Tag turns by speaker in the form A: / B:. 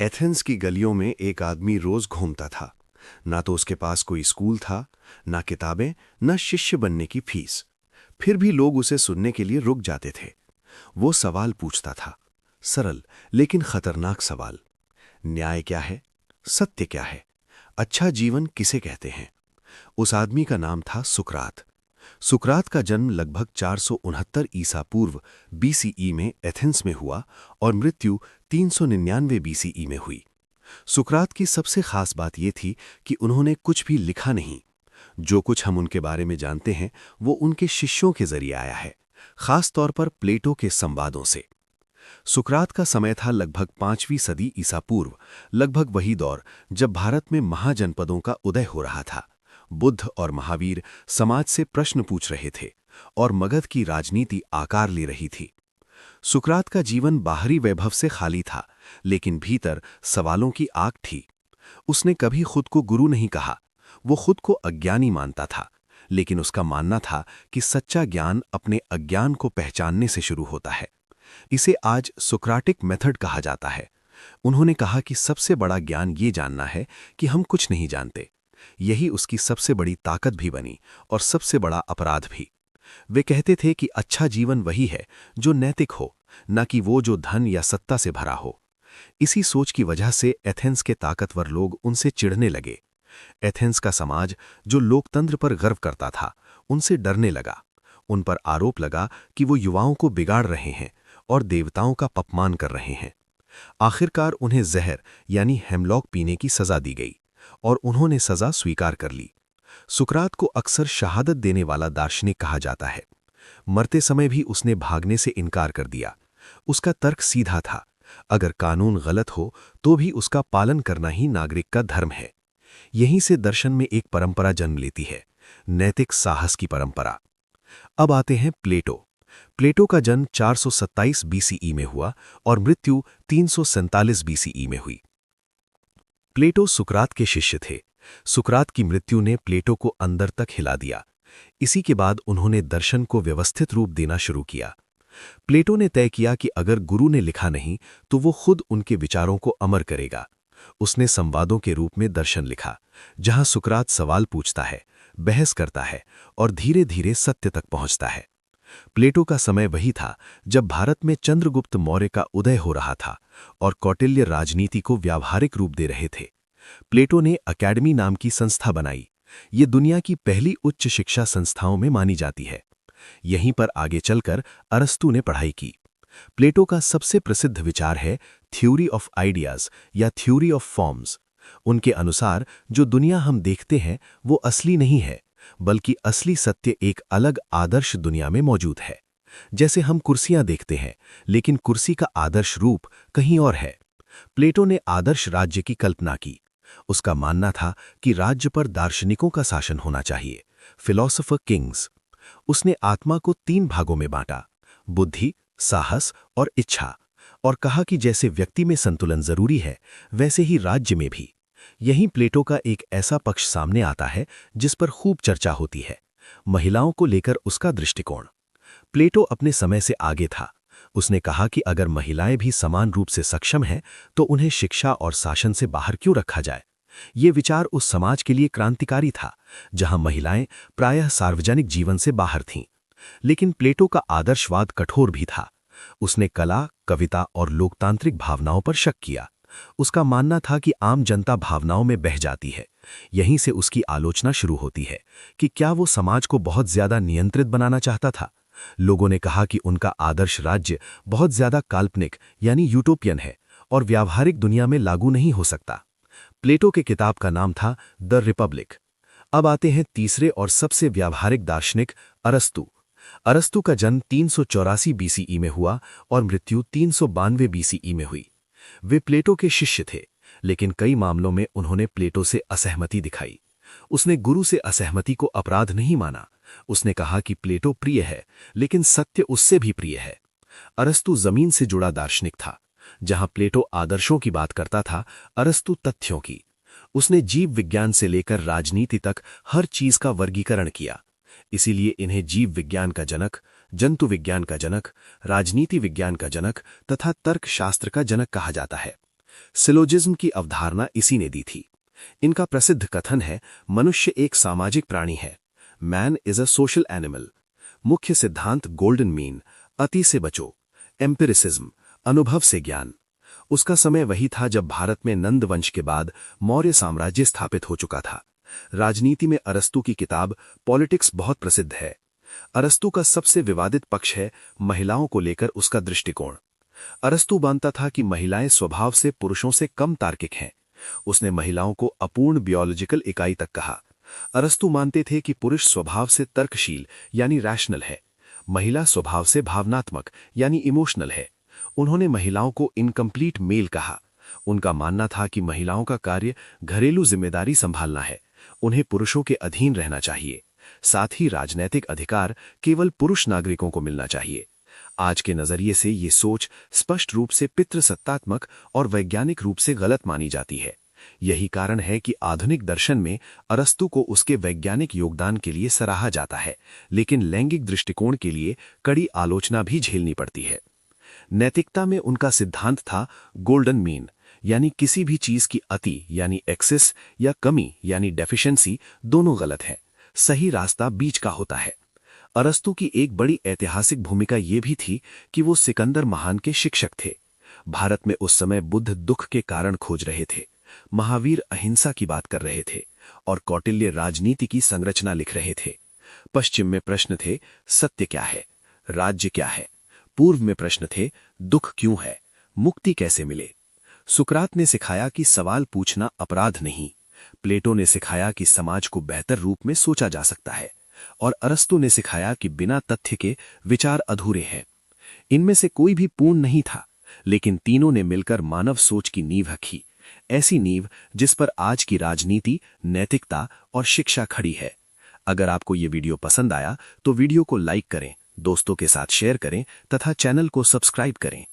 A: Athens की गलियों में एक आदमी रोज घूमता था। ना तो उसके पास कोई स्कूल था, ना किताबें, ना शिष्य बनने की फीस। फिर भी लोग उसे सुनने के लिए रुक जाते थे। वो सवाल पूछता था, सरल लेकिन खतरनाक सवाल। न्याय क्या है? सत्य क्या है? अच्छा जीवन किसे कहते हैं? उस आदमी का नाम था सुकरात। सुकरात का जन्म लगभग 469 ईसा पूर्व बीसीई में एथेंस में हुआ और मृत्यु 399 बीसीई में हुई। सुकरात की सबसे खास बात यह थी कि उन्होंने कुछ भी लिखा नहीं। जो कुछ हम उनके बारे में जानते हैं वो उनके शिष्यों के जरिए आया है, खास तौर पर प्लेटो के संवादों से। सुकरात का समय था लगभग 5वीं सदी ईसा पूर्व, लगभग वही दौर जब भारत में महाजनपदों का उदय हो रहा था। बुद्ध और महावीर समाज से प्रश्न पूछ रहे थे और मगध की राजनीति आकार ले रही थी। सुकरात का जीवन बाहरी वैभव से खाली था, लेकिन भीतर सवालों की आग थी। उसने कभी खुद को गुरु नहीं कहा, वो खुद को अज्ञानी मानता था, लेकिन उसका मानना था कि सच्चा ज्ञान अपने अज्ञान को पहचानने से शुरू होता है। इसे आज सुक्राटिक मेथड कहा जाता है। उन्होंने कहा कि सबसे बड़ा ज्ञान ये जानना है कि हम कुछ नहीं जानते। यही उसकी सबसे बड़ी ताकत भी बनी और सबसे बड़ा अपराध भी। वे कहते थे कि अच्छा जीवन वही है जो नैतिक हो, न कि वो जो धन या सत्ता से भरा हो। इसी सोच की वजह से एथेंस के ताकतवर लोग उनसे चिढ़ने लगे। एथेंस का समाज जो लोकतंत्र पर गर्व करता था, उनसे डरने लगा। उन पर आरोप लगा कि वो युवाओं को बिगाड़ रहे हैं और देवताओं का अपमान कर रहे हैं। आखिरकार उन्हें जहर यानी हेमलॉक पीने की सजा दी गई और उन्होंने सजा स्वीकार कर ली। सुकरात को अक्सर शहादत देने वाला दार्शनिक कहा जाता है। मरते समय भी उसने भागने से इनकार कर दिया। उसका तर्क सीधा था, अगर कानून गलत हो तो भी उसका पालन करना ही नागरिक का धर्म है। यहीं से दर्शन में एक परंपरा जन्म लेती है, नैतिक साहस की परंपरा। अब आते हैं प्लेटो। प्लेटो का जन्म 427 बीसीई में हुआ और मृत्यु 347 बीसीई में हुई। प्लेटो सुकरात के शिष्य थे। सुकरात की मृत्यु ने प्लेटो को अंदर तक हिला दिया। इसी के बाद उन्होंने दर्शन को व्यवस्थित रूप देना शुरू किया। प्लेटो ने तय किया कि अगर गुरु ने लिखा नहीं तो वो खुद उनके विचारों को अमर करेगा। उसने संवादों के रूप में दर्शन लिखा, जहां सुकरात सवाल पूछता है, बहस करता है और धीरे धीरे सत्य तक पहुंचता है। प्लेटो का समय वही था जब भारत में चंद्रगुप्त मौर्य का उदय हो रहा था और कौटिल्य राजनीति को व्यावहारिक रूप दे रहे थे। प्लेटो ने अकेडमी नाम की संस्था बनाई। ये दुनिया की पहली उच्च शिक्षा संस्थाओं में मानी जाती है। यहीं पर आगे चलकर अरस्तु ने पढ़ाई की। प्लेटो का सबसे प्रसिद्ध विचार है थ्योरी ऑफ आइडियाज या थ्योरी ऑफ फॉर्म्स। उनके अनुसार जो दुनिया हम देखते हैं वो असली नहीं है, बल्कि असली सत्य एक अलग आदर्श दुनिया में मौजूद है। जैसे हम कुर्सियां देखते हैं, लेकिन कुर्सी का आदर्श रूप कहीं और है। प्लेटो ने आदर्श राज्य की कल्पना की। उसका मानना था कि राज्य पर दार्शनिकों का शासन होना चाहिए, फिलोसोफर किंग्स। उसने आत्मा को 3 भागों में बांटा, बुद्धि, साहस और इच्छा, और कहा कि जैसे व्यक्ति में संतुलन जरूरी है, वैसे ही राज्य में भी। यहीं प्लेटो का एक ऐसा पक्ष सामने आता है जिस पर खूब चर्चा होती है, महिलाओं को लेकर उसका दृष्टिकोण। प्लेटो अपने समय से आगे था। उसने कहा कि अगर महिलाएं भी समान रूप से सक्षम हैं तो उन्हें शिक्षा और शासन से बाहर क्यों रखा जाए। ये विचार उस समाज के लिए क्रांतिकारी था जहां महिलाएं प्रायः सार्वजनिक जीवन से बाहर थीं। लेकिन प्लेटो का आदर्शवाद कठोर भी था। उसने कला, कविता और लोकतांत्रिक भावनाओं पर शक किया। उसका मानना था कि आम जनता भावनाओं में बह जाती है। यहीं से उसकी आलोचना शुरू होती है कि क्या वो समाज को बहुत ज्यादा नियंत्रित बनाना चाहता था। लोगों ने कहा कि उनका आदर्श राज्य बहुत ज्यादा काल्पनिक यानी यूटोपियन है और व्यावहारिक दुनिया में लागू नहीं हो सकता। प्लेटो के किताब का नाम था द रिपब्लिक। अब आते हैं तीसरे और सबसे व्यावहारिक दार्शनिक अरस्तु। अरस्तु का जन्म 384 बीसीई में हुआ और मृत्यु 392 बीसीई में हुई। वे प्लेटो के शिष्य थे, लेकिन कई मामलों में उन्होंने प्लेटो से असहमति दिखाई। उसने गुरु से असहमति को अपराध नहीं माना। उसने कहा कि प्लेटो प्रिय है, लेकिन सत्य उससे भी प्रिय है। अरस्तु जमीन से जुड़ा दार्शनिक था। जहां प्लेटो आदर्शों की बात करता था, अरस्तु तथ्यों की। उसने जीव विज्ञान से लेकर राजनीति तक हर चीज का वर्गीकरण किया। इसीलिए इन्हें जीव विज्ञान का जनक, जंतु विज्ञान का जनक, राजनीति विज्ञान का जनक तथा तर्कशास्त्र का जनक कहा जाता है। सिलोजिज्म की अवधारणा इसी ने दी थी। इनका प्रसिद्ध कथन है, मनुष्य एक सामाजिक प्राणी है। Man is a social animal. मुख्य सिद्धांत गोल्डन मीन, अति से बचो, एम्पिरिसिज्म, अनुभव से ज्ञान। उसका समय वही था जब भारत में नंद वंश के बाद मौर्य साम्राज्य स्थापित हो चुका था। राजनीति में अरस्तू की किताब पॉलिटिक्स बहुत प्रसिद्ध है। अरस्तू का सबसे विवादित पक्ष है महिलाओं को लेकर उसका दृष्टिकोण। अरस्तू मानता था कि महिलाएं स्वभाव से पुरुषों से कम तार्किक हैं। उसने महिलाओं को अपूर्ण बियोलॉजिकल इकाई तक कहा। अरस्तू मानते थे कि पुरुष स्वभाव से तर्कशील यानी रैशनल है, महिला स्वभाव से भावनात्मक यानी इमोशनल है। उन्होंने महिलाओं को इनकम्प्लीट मेल कहा। उनका मानना था कि महिलाओं का कार्य घरेलू जिम्मेदारी संभालना है, उन्हें पुरुषों के अधीन रहना चाहिए। साथ ही राजनैतिक अधिकार केवल पुरुष नागरिकों को मिलना चाहिए। आज के नजरिए से ये सोच स्पष्ट रूप से पितृसत्तात्मक और वैज्ञानिक रूप से गलत मानी जाती है। यही कारण है कि आधुनिक दर्शन में अरस्तू को उसके वैज्ञानिक योगदान के लिए सराहा जाता है, लेकिन लैंगिक दृष्टिकोण के लिए कड़ी आलोचना भी झेलनी पड़ती है। नैतिकता में उनका सिद्धांत था गोल्डन मीन, यानी किसी भी चीज की अति यानी एक्सेस या कमी यानी डेफिशिएंसी दोनों गलत है, सही रास्ता बीच का होता है। अरस्तू की एक बड़ी ऐतिहासिक भूमिका ये भी थी कि वो सिकंदर महान के शिक्षक थे। भारत में उस समय बुद्ध दुख के कारण खोज रहे थे, महावीर अहिंसा की बात कर रहे थे और कौटिल्य राजनीति की संरचना लिख रहे थे। पश्चिम में प्रश्न थे, सत्य क्या है, राज्य क्या है। पूर्व में प्रश्न थे, दुख क्यों है, मुक्ति कैसे मिले। सुकरात ने सिखाया कि सवाल पूछना अपराध नहीं। प्लेटो ने सिखाया कि समाज को बेहतर रूप में सोचा जा सकता है और अरस्तू ने सिखाया कि बिना तथ्य के विचार अधूरे हैं। इनमें से कोई भी पूर्ण नहीं था, लेकिन तीनों ने मिलकर मानव सोच की नींव रखी, ऐसी नींव जिस पर आज की राजनीति, नैतिकता और शिक्षा खड़ी है। अगर आपको ये वीडियो पसंद आया तो वीडियो को लाइक करें, दोस्तों के साथ शेयर करें तथा चैनल को सब्सक्राइब करें।